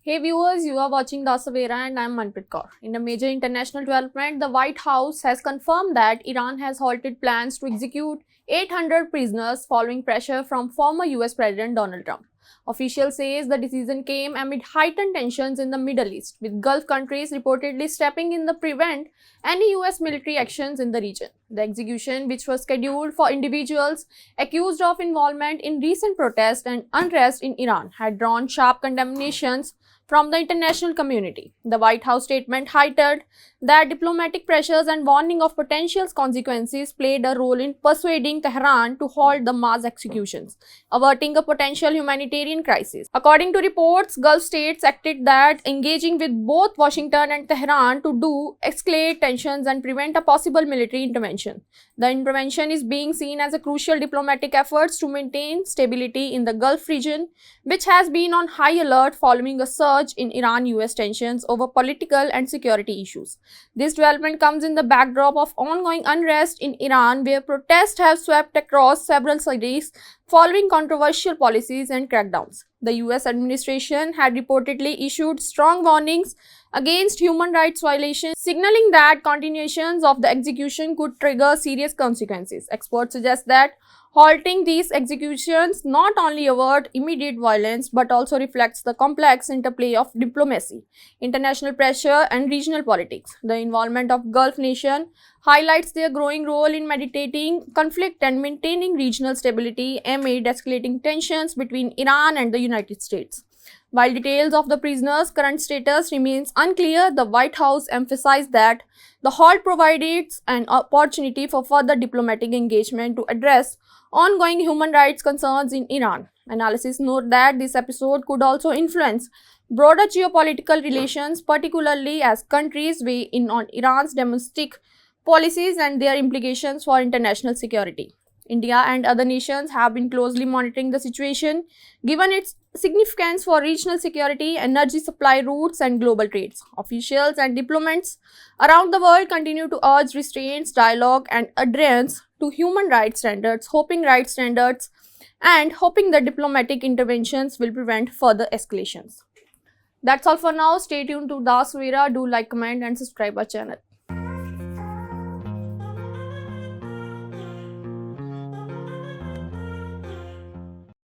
Hey viewers, you are watching Das Savera and I am Manpreet Kaur. In a major international development, the White House has confirmed that Iran has halted plans to execute 800 prisoners following pressure from former US President Donald Trump. Officials say the decision came amid heightened tensions in the Middle East, with Gulf countries reportedly stepping in to prevent any US military actions in the region. The execution, which was scheduled for individuals accused of involvement in recent protests and unrest in Iran, had drawn sharp condemnations from the international community. The White House statement highlighted that diplomatic pressures and warning of potential consequences played a role in persuading Tehran to halt the mass executions, averting a potential humanitarian crisis. According to reports, Gulf states acted that engaging with both Washington and Tehran to escalate tensions and prevent a possible military intervention. The intervention is being seen as a crucial diplomatic effort to maintain stability in the Gulf region, which has been on high alert following a surge in Iran-US tensions over political and security issues. This development comes in the backdrop of ongoing unrest in Iran, where protests have swept across several cities following controversial policies and crackdowns. The US administration had reportedly issued strong warnings against human rights violations, signaling that continuations of the execution could trigger serious consequences. Experts suggest that halting these executions not only avert immediate violence but also reflects the complex interplay of diplomacy, international pressure, and regional politics. The involvement of Gulf nations highlights their growing role in mediating conflict and maintaining regional stability amid escalating tensions between Iran and the United States. While details of the prisoners' current status remains unclear, the White House emphasized that the halt provides an opportunity for further diplomatic engagement to address ongoing human rights concerns in Iran. Analysts note that this episode could also influence broader geopolitical relations, particularly as countries weigh in on Iran's domestic policies and their implications for international security. India and other nations have been closely monitoring the situation, given its significance for regional security, energy supply routes, and global trades. Officials and diplomats around the world continue to urge restraints, dialogue, and adherence to human rights standards, hoping the diplomatic interventions will prevent further escalations. That's all for now. Stay tuned to Das Savera. Do like, comment, and subscribe our channel.